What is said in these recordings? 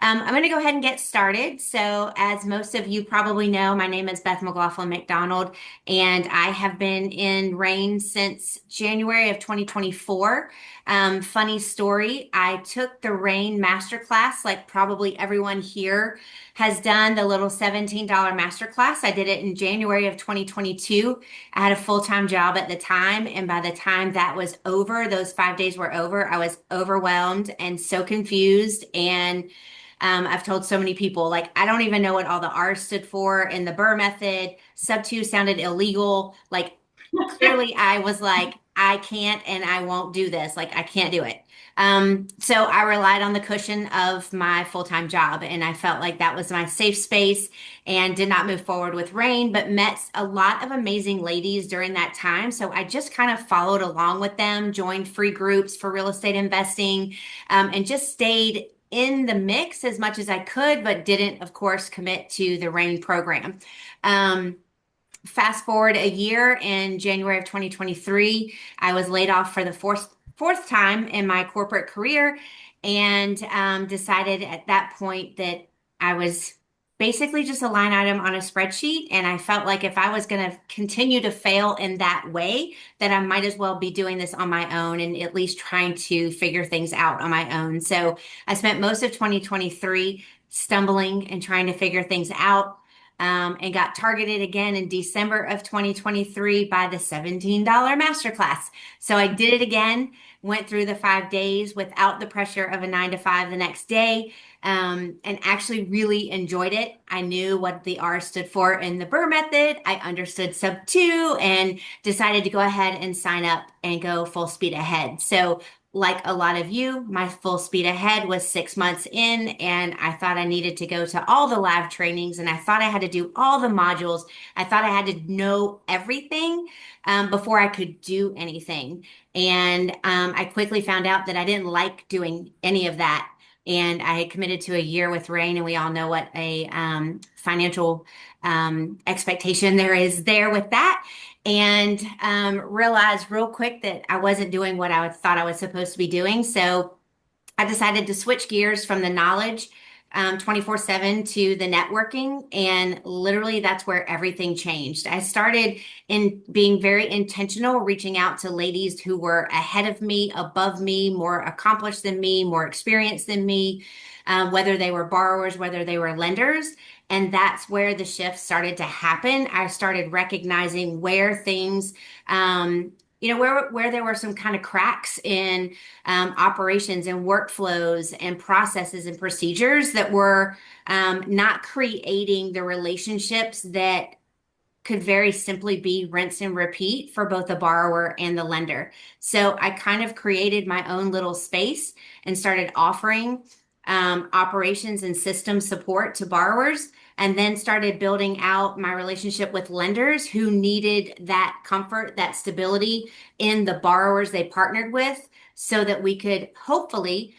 I'm going to go ahead and get started. So, as most of you probably know, my name is Beth McLaughlin McDonald, and I have been in RAIN since January of 2024. Funny story, I took the RAIN masterclass, like probably everyone here has done the little $17 masterclass. I did it in January of 2022. I had a full-time job at the time, and by the time that was over, those 5 days were over, I was overwhelmed and so confused. And I've told so many people, like, I don't even know what all the R stood for in the Burr method. Sub two sounded illegal. Like, clearly, I was like, I can't and I won't do this. Like, I can't do it. So I relied on the cushion of my full-time job, and I felt like that was my safe space and did not move forward with Rain, but met a lot of amazing ladies during that time. So I just kind of followed along with them, joined free groups for real estate investing, and just stayed in the mix as much as I could, but didn't, of course, commit to the Rain program. Um, Fast forward a year in January of 2023, I was laid off for the fourth time in my corporate career, and decided at that point that I was basically just a line item on a spreadsheet. And I felt like if I was going to continue to fail in that way, that I might as well be doing this on my own and at least trying to figure things out on my own. So I spent most of 2023 stumbling and trying to figure things out, and got targeted again in December of 2023 by the $17 masterclass. So I did it again, went through the 5 days without the pressure of a 9 to 5 the next day, and actually really enjoyed it. I knew what the R stood for in the Burr method. I understood sub two and decided to go ahead and sign up and go full speed ahead. So like a lot of you, my full speed ahead was 6 months in, and I thought I needed to go to all the live trainings, and I thought I had to do all the modules. I thought I had to know everything before I could do anything. And I quickly found out that I didn't like doing any of that. And I had committed to a year with Rain, and we all know what a financial expectation there is there with that, and realized real quick that I wasn't doing what I thought I was supposed to be doing. So I decided to switch gears from the knowledge 24/7 to the networking. And literally, that's where everything changed. I started in being very intentional, reaching out to ladies who were ahead of me, above me, more accomplished than me, more experienced than me, whether they were borrowers, whether they were lenders. And that's where the shift started to happen. I started recognizing where things, where there were some kind of cracks in operations and workflows and processes and procedures that were not creating the relationships that could very simply be rinse and repeat for both the borrower and the lender. So I kind of created my own little space and started offering operations and system support to borrowers, and then started building out my relationship with lenders who needed that comfort, that stability in the borrowers they partnered with, so that we could hopefully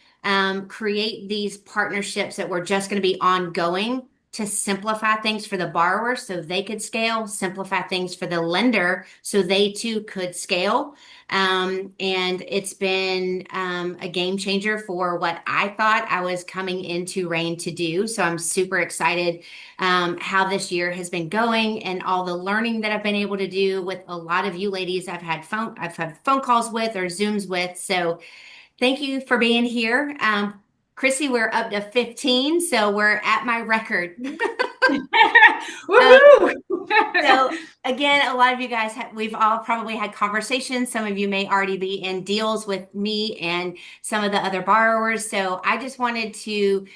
create these partnerships that were just going to be ongoing to simplify things for the borrower so they could scale, simplify things for the lender so they too could scale. And it's been a game changer for what I thought I was coming into Rain to do. So I'm super excited how this year has been going and all the learning that I've been able to do with a lot of you ladies I've had phone calls with or Zooms with. So thank you for being here. Chrissy, we're up to 15, so we're at my record. Um, Woohoo! so again, a lot of you guys we've all probably had conversations. Some of you may already be in deals with me and some of the other borrowers. So I just wanted to,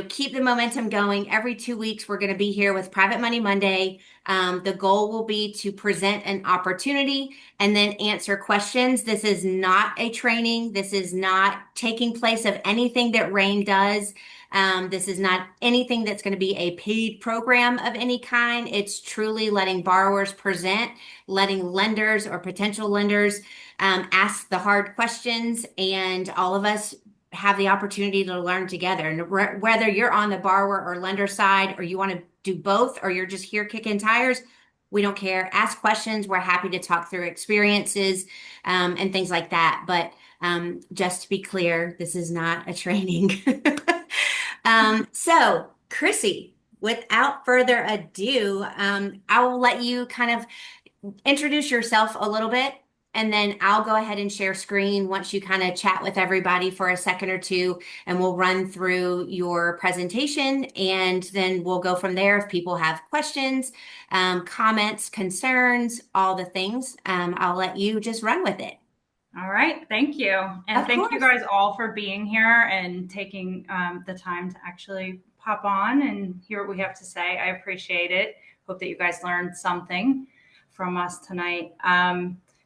keep the momentum going. Every 2 weeks, we're going to be here with Private Money Monday. The goal will be to present an opportunity and then answer questions. This is not a training. This is not taking place of anything that Rain does. This is not anything that's going to be a paid program of any kind. It's truly letting borrowers present, letting lenders or potential lenders ask the hard questions, and all of us have the opportunity to learn together. And whether you're on the borrower or lender side, or you want to do both, or you're just here kicking tires, we don't care. Ask questions. We're happy to talk through experiences and things like that. But just to be clear, this is not a training. So, Chrissy, without further ado, I will let you kind of introduce yourself a little bit, and then I'll go ahead and share screen once you kind of chat with everybody for a second or two, and we'll run through your presentation, and then we'll go from there. If people have questions, comments, concerns, all the things, I'll let you just run with it. All right, thank you. And Of thank you course. guys all for being here and taking the time to actually pop on and hear what we have to say. I appreciate it. Hope that you guys learned something from us tonight.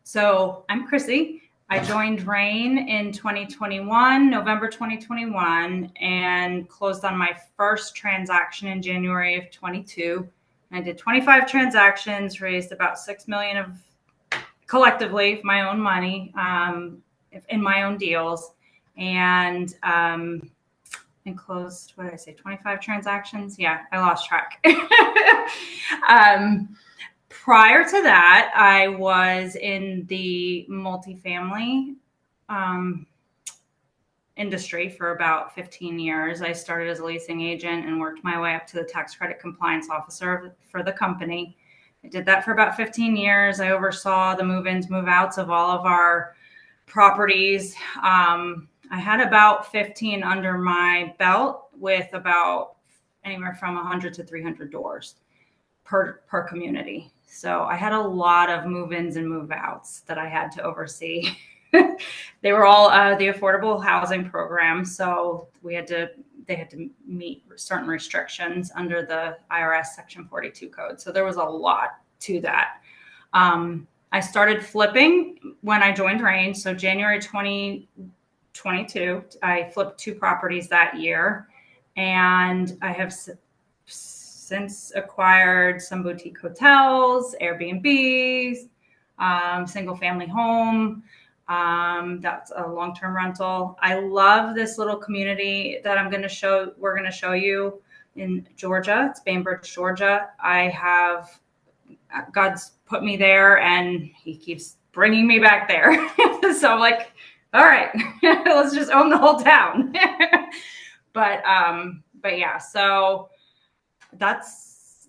So I'm Chrissy. I joined Rain in 2021, November 2021, and closed on my first transaction in January of 22. I did 25 transactions, raised about 6 million of collectively my own money in my own deals, and closed, what did I say, 25 transactions? Yeah, I lost track. Prior to that, I was in the multifamily industry for about 15 years. I started as a leasing agent and worked my way up to the tax credit compliance officer for the company. I did that for about 15 years. I oversaw the move-ins, move-outs of all of our properties. I had about 15 under my belt with about anywhere from 100 to 300 doors per community. So I had a lot of move-ins and move-outs that I had to oversee. They were all the affordable housing program, so they had to meet certain restrictions under the IRS Section 42 code. So there was a lot to that. I started flipping when I joined Rain. So January 2022, I flipped 2 properties that year, and I have since acquired some boutique hotels, Airbnbs, single family home. That's a long-term rental. I love this little community that we're going to show you in Georgia. It's Bainbridge, Georgia. God's put me there and he keeps bringing me back there. So I'm like, all right, let's just own the whole town. But yeah, so that's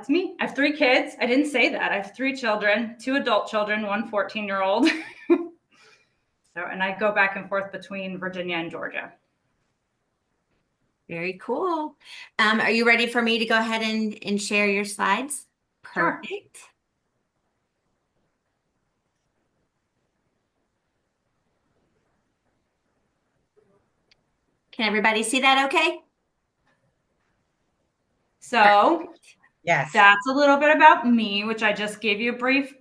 me. I have 3 kids. I didn't say that. I have 3 children, 2 adult children, 1 14-year-old. So, and I go back and forth between Virginia and Georgia. Very cool. Are you ready for me to go ahead and share your slides? Sure. Perfect. Can everybody see that okay? So Yes. that's a little bit about me, which I just gave you a brief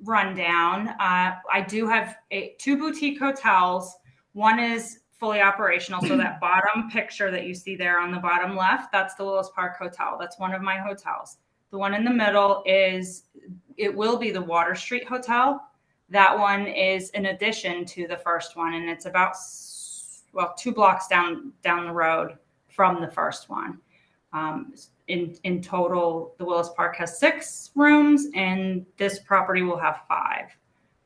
rundown. I do have 2 boutique hotels. One is fully operational. So that bottom picture that you see there on the bottom left, that's the Willis Park Hotel. That's one of my hotels. The one in the middle it will be the Water Street Hotel. That one is an addition to the first one, and it's about 2 blocks down the road from the first one. In total, the Willis Park has 6 rooms, and this property will have 5.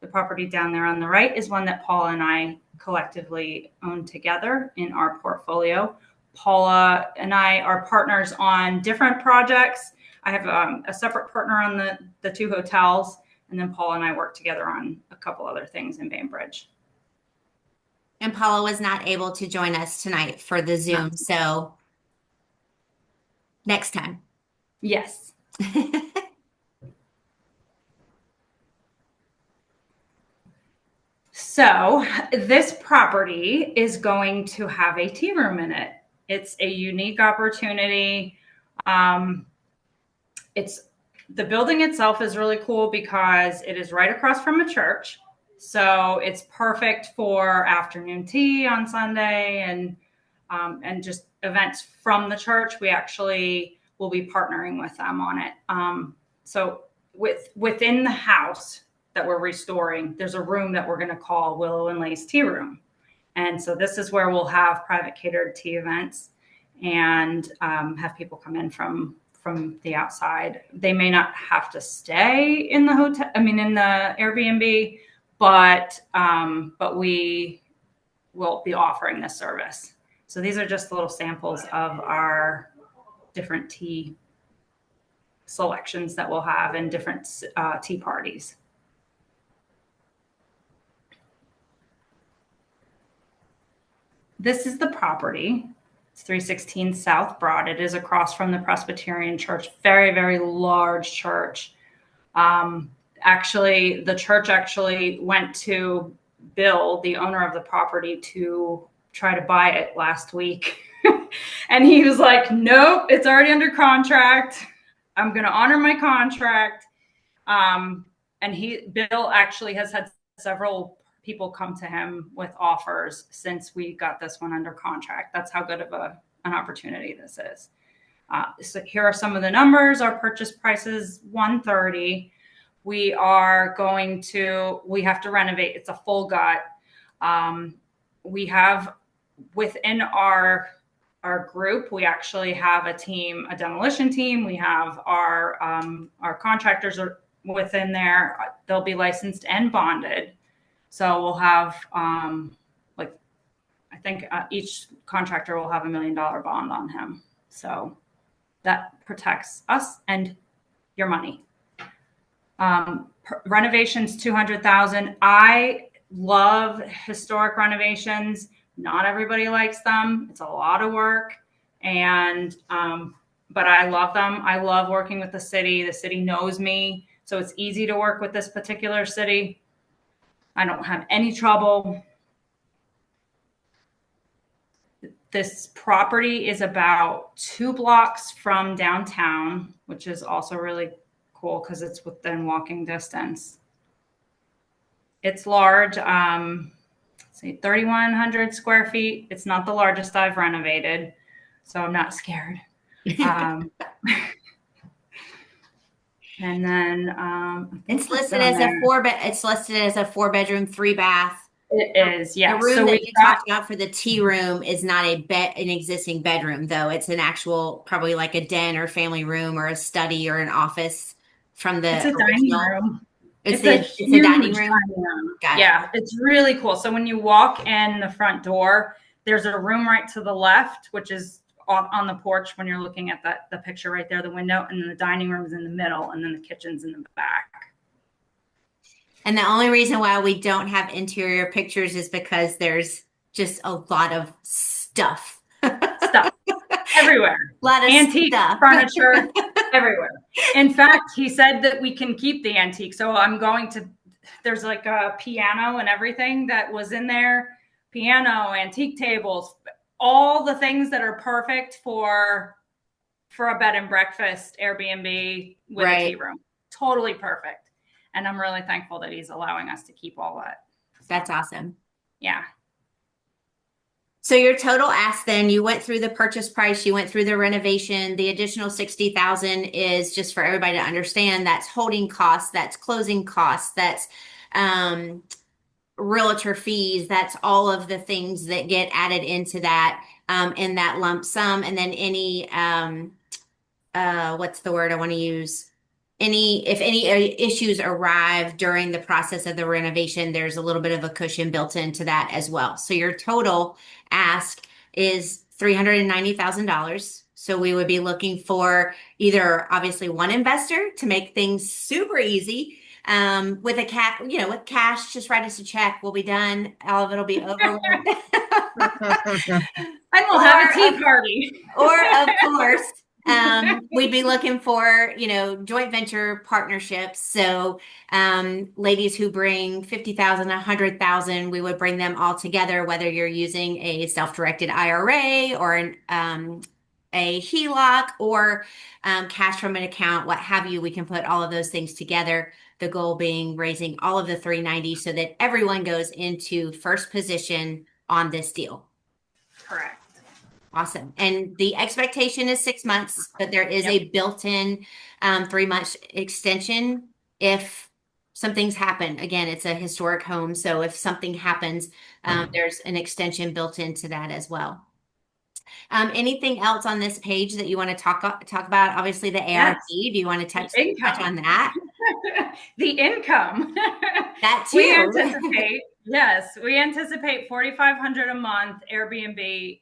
The property down there on the right is one that Paula and I collectively own together in our portfolio. Paula and I are partners on different projects. I have a separate partner on the 2 hotels, and then Paula and I work together on a couple other things in Bainbridge. And Paula was not able to join us tonight for the Zoom, so next time. Yes. So this property is going to have a tea room in it. It's a unique opportunity. The building itself is really cool because it is right across from a church. So it's perfect for afternoon tea on Sunday and just events from the church. We actually will be partnering with them on it. So within the house that we're restoring, there's a room that we're going to call Willow and Lay's Tea Room. And so this is where we'll have private catered tea events and have people come in from the outside. They may not have to stay in the hotel, in the Airbnb, but we will be offering this service. So these are just little samples of our different tea selections that we'll have in different tea parties. This is the property. It's 316 South Broad. It is across from the Presbyterian Church. Very, very large church. Actually, the church actually went to Bill, the owner of the property, to try to buy it last week. And he was like, nope, it's already under contract. I'm going to honor my contract. And Bill actually has had several people come to him with offers since we got this one under contract. That's how good of an opportunity this is. So here are some of the numbers. Our purchase price is $130. We have to renovate. It's a full gut. We have within our group, we actually have a demolition team. We have our contractors are within there. They'll be licensed and bonded. So we'll have, I think each contractor will have $1 million bond on him. So that protects us and your money. Renovations, $200,000. I love historic renovations. Not everybody likes them. It's a lot of work, but I love them. I love working with the city. The city knows me, so it's easy to work with this particular city. I don't have any trouble. This property is about 2 blocks from downtown, which is also really cool because it's within walking distance. It's large. Say 3,100 square feet. It's not the largest I've renovated, so I'm not scared. And then it's listed as a It's listed as a 4-bedroom, 3-bath. It is, yeah. The room that you talked about for the tea room is not an existing bedroom, though. It's an actual, probably like a den or family room or a study or an office from the It's a original. dining room. It's a dining room. Yeah, it's really cool. So when you walk in the front door, there's a room right to the left, which is on the porch when you're looking at the picture right there, the window, and then the dining room is in the middle, and then the kitchen's in the back. And the only reason why we don't have interior pictures is because there's just a lot of stuff. Stuff everywhere. A lot of antique stuff. Furniture everywhere. In fact, he said that we can keep the antique. So there's like a piano and everything that was in there. Piano, antique tables, all the things that are perfect for a bed and breakfast Airbnb with a tea room. Totally perfect. And I'm really thankful that he's allowing us to keep all that. That's awesome. Yeah. So your total ask then, you went through the purchase price, you went through the renovation, the additional $60,000 is just for everybody to understand, that's holding costs, that's closing costs, that's realtor fees, that's all of the things that get added into that in that lump sum. And then any what's the word I want to use? If any issues arrive during the process of the renovation, there's a little bit of a cushion built into that as well. So your total ask is $390,000. So we would be looking for either obviously one investor to make things super easy. With with cash, just write us a check. We'll be done. All of it'll be over. And we'll have a tea party. Or of course, we'd be looking for, joint venture partnerships. So, ladies who bring 50,000, 100,000, we would bring them all together, whether you're using a self-directed IRA or a HELOC or cash from an account, what have you. We can put all of those things together. The goal being raising all of the 390 so that everyone goes into first position on this deal. Correct. Awesome. And the expectation is 6 months, but there is a built-in 3-month extension if something's happened. Again, it's a historic home. So if something happens, there's an extension built into that as well. Anything else on this page that you want to talk about? Obviously the ARV. Do you want to touch on that? The income. That too. We anticipate $4,500 a month Airbnb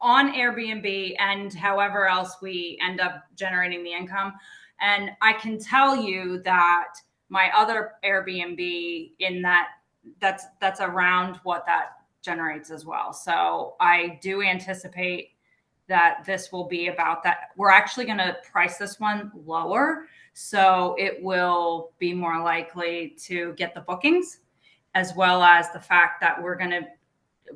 on Airbnb and however else we end up generating the income. And I can tell you that my other Airbnb in that's around what that generates as well. So I do anticipate that this will be about that. We're actually going to price this one lower, so it will be more likely to get the bookings, as well as the fact that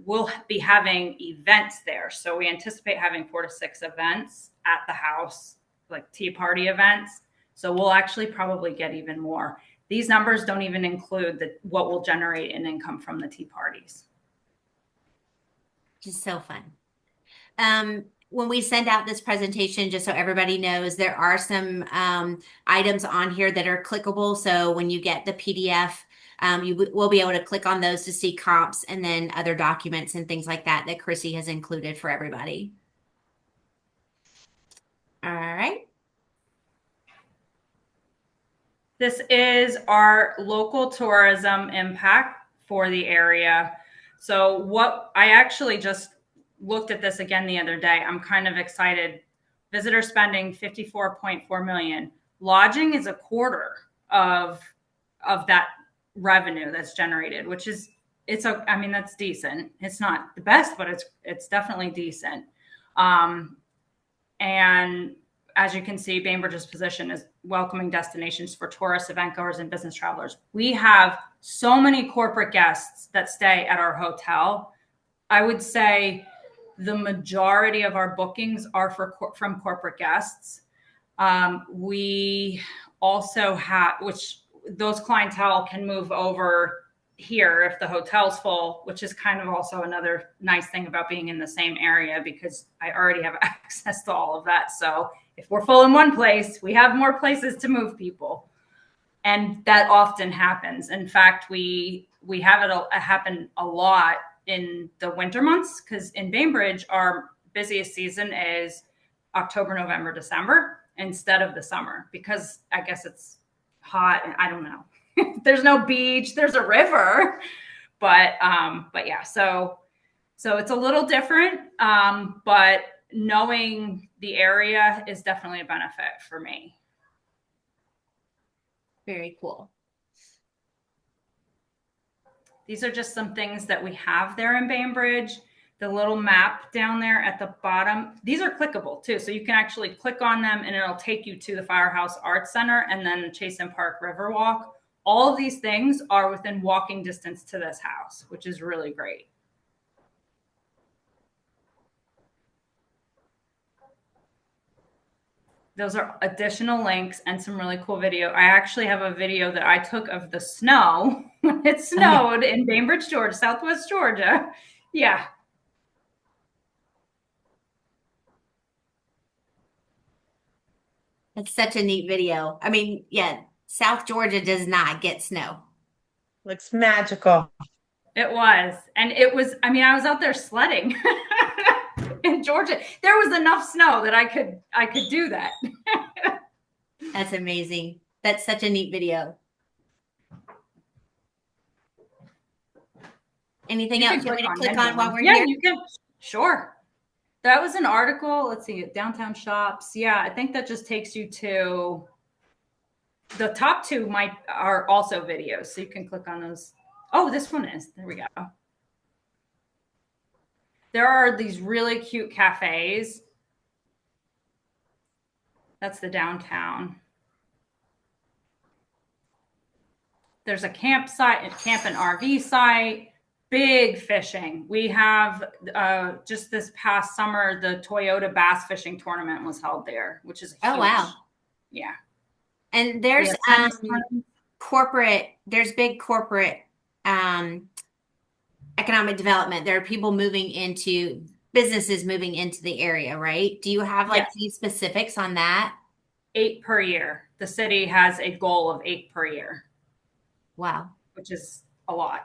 we'll be having events there. So we anticipate having 4 to 6 events at the house, like tea party events. So we'll actually probably get even more. These numbers don't even include what will generate in income from the tea parties. Just so fun. When we send out this presentation, just so everybody knows, there are some items on here that are clickable. So when you get the PDF, you will be able to click on those to see comps and then other documents and things like that that Chrissy has included for everybody. All right. This is our local tourism impact for the area. So what I actually just looked at this again the other day. I'm kind of excited. Visitor spending 54.4 million. Lodging is a quarter of that revenue that's generated, which is I mean, that's decent. It's not the best, but it's definitely decent. And as you can see, Bainbridge's position is welcoming destinations for tourists, event goers, and business travelers. We have so many corporate guests that stay at our hotel. I would say the majority of our bookings are from corporate guests. We also have, which those clientele can move over here if the hotel's full, which is kind of also another nice thing about being in the same area, because I already have access to all of that. So if we're full in one place, we have more places to move people. And that often happens. In fact, we have it happen a lot in the winter months, because in Bainbridge, our busiest season is October, November, December instead of the summer, because I guess it's hot. And I don't know. There's no beach, there's a river, but yeah, so it's a little different. But knowing the area is definitely a benefit for me. Very cool. These are just some things that we have there in Bainbridge. The little map down there at the bottom, these are clickable too. So you can actually click on them and it'll take you to the Firehouse Arts Center and then the Chasen Park Riverwalk. All of these things are within walking distance to this house, which is really great. Those are additional links and some really cool video. I actually have a video that I took of the snow when it snowed in Bainbridge, Georgia, Southwest Georgia. Yeah. It's such a neat video. I mean, yeah, South Georgia does not get snow. Looks magical. It was. And it was, I mean, I was out there sledding in Georgia. There was enough snow that I could do that. That's amazing. That's such a neat video. Anything else you want me to click on while we're here? Yeah, you can. Sure. That was an article. Let's see, downtown shops. Yeah, I think that just takes you to the top two are also videos. So you can click on those. Oh, this one is. There we go. There are these really cute cafes. That's the downtown. There's a campsite, a camp and RV site. Big fishing. We have just this past summer, the Toyota Bass Fishing Tournament was held there, which is huge. Oh, wow. Yeah. And there's big corporate economic development. There are people businesses moving into the area, right? Do you have any specifics on that? 8 per year. The city has a goal of 8 per year. Wow. Which is a lot.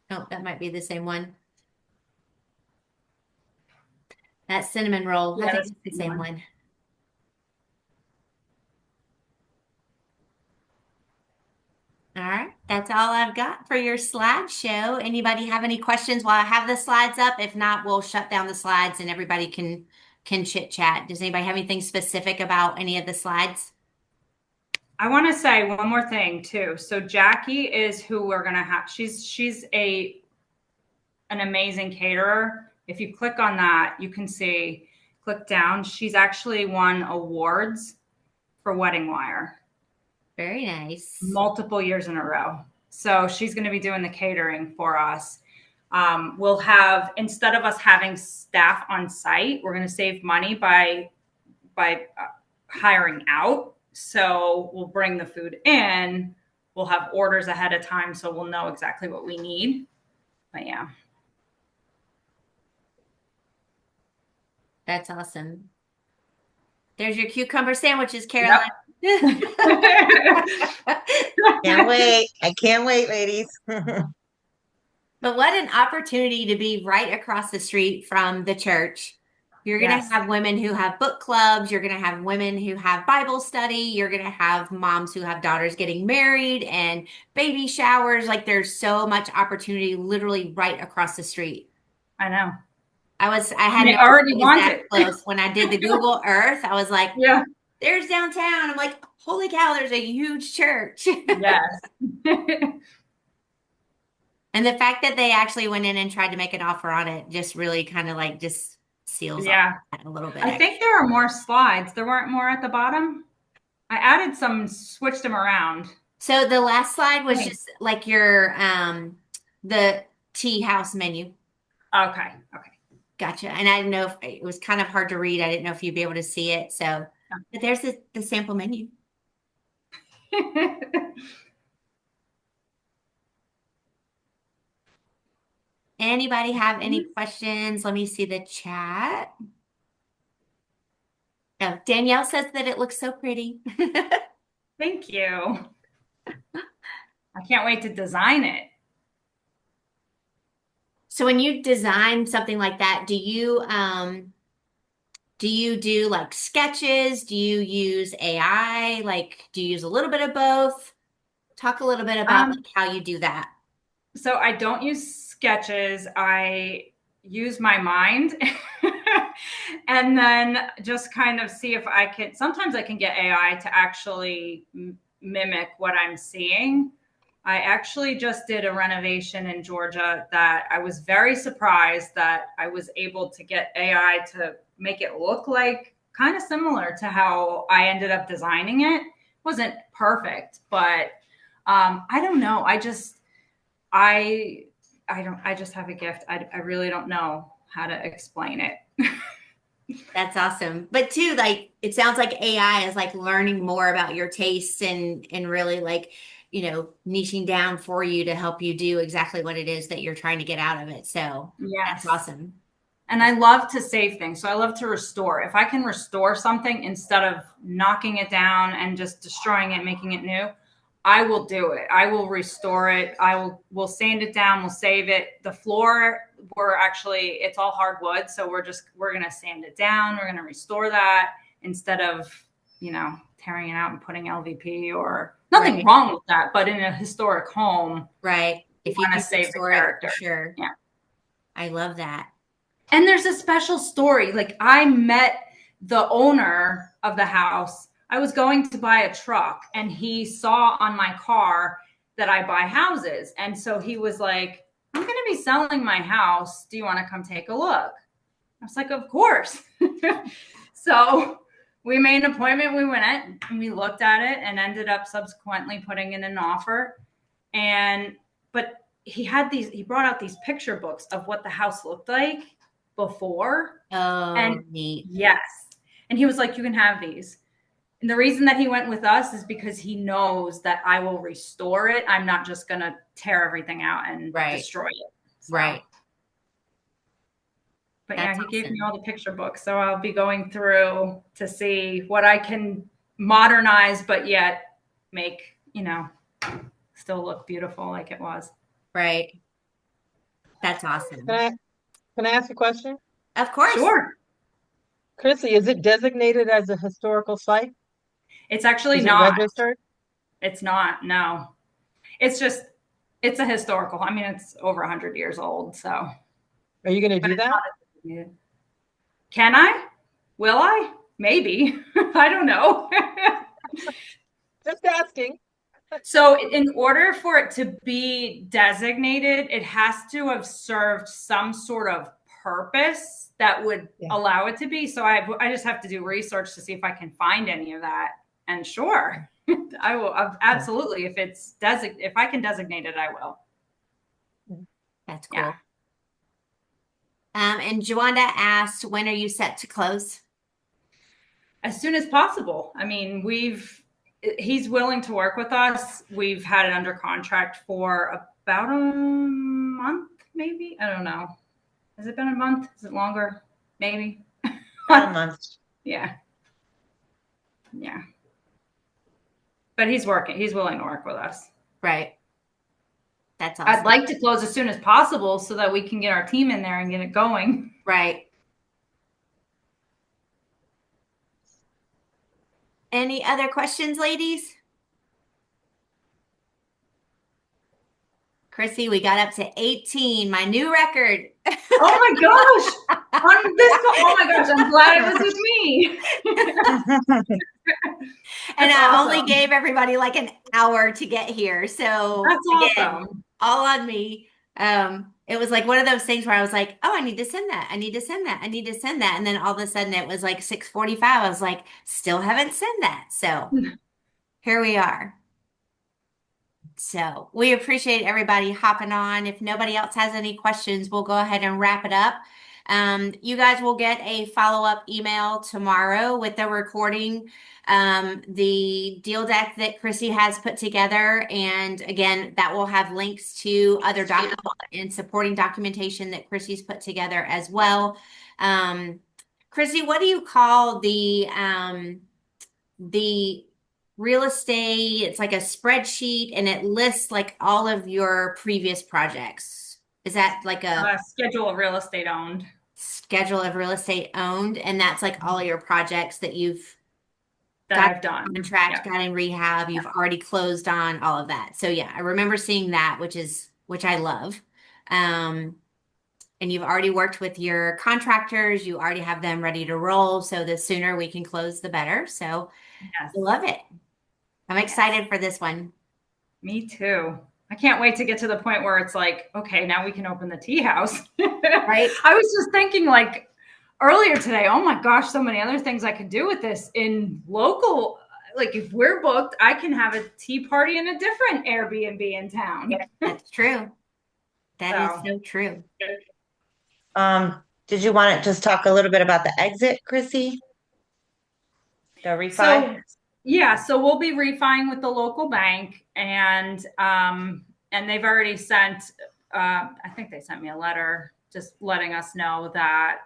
Oh, that might be the same one. That cinnamon roll. Yeah, I think it's the same one. All right. That's all I've got for your slideshow. Anybody have any questions while I have the slides up? If not, we'll shut down the slides and everybody can chit chat. Does anybody have anything specific about any of the slides? I want to say one more thing too. So Jackie is who we're gonna have. She's an amazing caterer. If you click on that, you can see, click down. She's actually won awards for Wedding Wire Very nice. multiple years in a row. So she's going to be doing the catering for us. We'll have, instead of us having staff on site, we're going to save money by hiring out. So we'll bring the food in. We'll have orders ahead of time, so we'll know exactly what we need. But yeah. That's awesome. There's your cucumber sandwiches, Caroline. Yep. Can't wait. I can't wait, ladies. But what an opportunity to be right across the street from the church. You're going to Yes, have women who have book clubs. You're going to have women who have Bible study. You're going to have moms who have daughters getting married and baby showers. Like there's so much opportunity literally right across the street. I know. I had And no they idea already it was want that it. close. When I did the Google Earth, I was like, Yeah. there's downtown. I'm like, holy cow, there's a huge church. Yes. And the fact that they actually went in and tried to make an offer on it just really kind of like just seals off Yeah. that a little bit I think there are more slides. There weren't more at the bottom. I added some, switched them around. So the last slide was Thanks. just like your the tea house menu. Okay. Okay. Gotcha. And I didn't know if it was kind of hard to read. I didn't know if you'd be able to see it. So but there's the sample menu. Anybody have any questions? Let me see the chat. Oh, Danielle says that it looks so pretty. Thank you. I can't wait to design it. So when you design something like that, do you do like sketches? Do you use AI? Like, do you use a little bit of both? Talk a little bit about Um, like how you do that. so I don't use sketches. I use my mind and then just kind of see if I can. Sometimes I can get AI to actually mimic what I'm seeing. I actually just did a renovation in Georgia that I was very surprised that I was able to get AI to make it look like kind of similar to how I ended up designing it. It wasn't perfect, but I don't know. I I just have a gift. I really don't know how to explain it. That's awesome. But too, like it sounds like AI is like learning more about your tastes and really like, niching down for you to help you do exactly what it is that you're trying to get out of it. So that's Yes. awesome. And I love to save things. So I love to restore. If I can restore something instead of knocking it down and just destroying it, making it new, I will do it. I will restore it. We'll sand it down, we'll save it. The floor, it's all hardwood, so we're gonna sand it down, we're gonna restore that instead of, tearing it out and putting LVP or nothing Right. wrong with that, but in a historic home, Right. you If you want to can save the restore it, for character. sure. Yeah. I love that. And there's a special story. Like I met the owner of the house. I was going to buy a truck and he saw on my car that I buy houses. And so he was like, I'm going to be selling my house. Do you want to come take a look? I was like, of course. So we made an appointment. We went and we looked at it and ended up subsequently putting in an offer. But he brought out these picture books of what the house looked like before. Oh, And neat. yes. And he was like, you can have these. And the reason that he went with us is because he knows that I will restore it. I'm not just going to tear everything out and Right. destroy it. So, Right. but That's yeah, he gave me awesome. all the picture books. So I'll be going through to see what I can modernize, but yet make, still look beautiful like it was. Right. That's Can awesome. I can I ask a question? Of course. Sure. Chrissy, is it designated as a historical site? It's actually Is it not. registered? It's not. No. It's just, it's a historical. I mean, it's over 100 years old. So, Are you going to but do it's that? not designated. Can I? Will I? Maybe. I don't know. Just asking. So, in order for it to be designated, it has to have served some sort of purpose that would Yeah. allow it to be. So, I just have to do research to see if I can find any of that. And sure, I will absolutely. If I can designate it, I will. That's Yeah. cool. And Joanda asked, when are you set to close? As soon as possible. I mean, he's willing to work with us. We've had it under contract for about a month, maybe. I don't know. Has it been a month? Is it longer? Maybe. About a month. Yeah. Yeah. But he's working. He's willing to work with us. Right. That's I'd awesome. like to close as soon as possible so that we can get our team in there and get it going. Right. Any other questions, ladies? Chrissy, we got up to 18, my new record. Oh my gosh. Oh my gosh, I'm glad it was with me. And That's I awesome. only gave everybody like an hour to get here. So That's again, awesome. all on me. It was like one of those things where I was like, oh, I need to send that. I need to send that. I need to send that. And then all of a sudden it was like 6:45. I was like, still haven't sent that. So here we are. So we appreciate everybody hopping on. If nobody else has any questions, we'll go ahead and wrap it up. You guys will get a follow-up email tomorrow with the recording, the deal deck that Chrissy has put together. And again, that will have links to other documents and supporting documentation that Chrissy's put together as well. Chrissy, what do you call the real estate? It's like a spreadsheet and it lists like all of your previous projects. Is that like a Schedule of real estate owned. schedule of real estate owned? And that's like all your projects that you've That got I've done. contract, Yeah. got in rehab, you've already closed on all of that. So yeah, I remember seeing that, which I love. And you've already worked with your contractors, you already have them ready to roll. So the sooner we can close, the better. So Yes. I love it. I'm excited for this one. Me too. I can't wait to get to the point where it's like, okay, now we can open the tea house. Right. I was just thinking like earlier today, oh my gosh, so many other things I could do with this in local. Like if we're booked, I can have a tea party in a different Airbnb in town. That's true. That is so true. Did you want to just talk a little bit about the exit, Chrissy? The refi? So we'll be refining with the local bank, and they've already sent. I think they sent me a letter just letting us know that.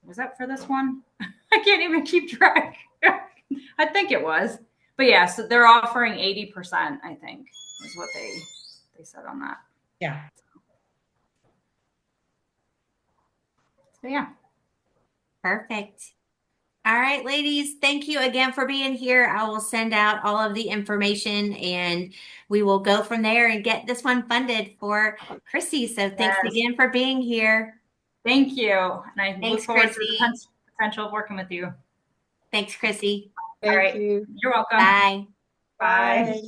Was that for this one? I can't even keep track. I think it was, but yeah. So they're offering 80%. I think is what they said on that. Yeah. So yeah. Perfect. All right, ladies, thank you again for being here. I will send out all of the information and we will go from there and get this one funded for Chrissy. So thanks again for being here. Thank you. And I look forward to the potential of working with you. Thanks, Chrissy. Thank you. You're welcome. Bye. Bye.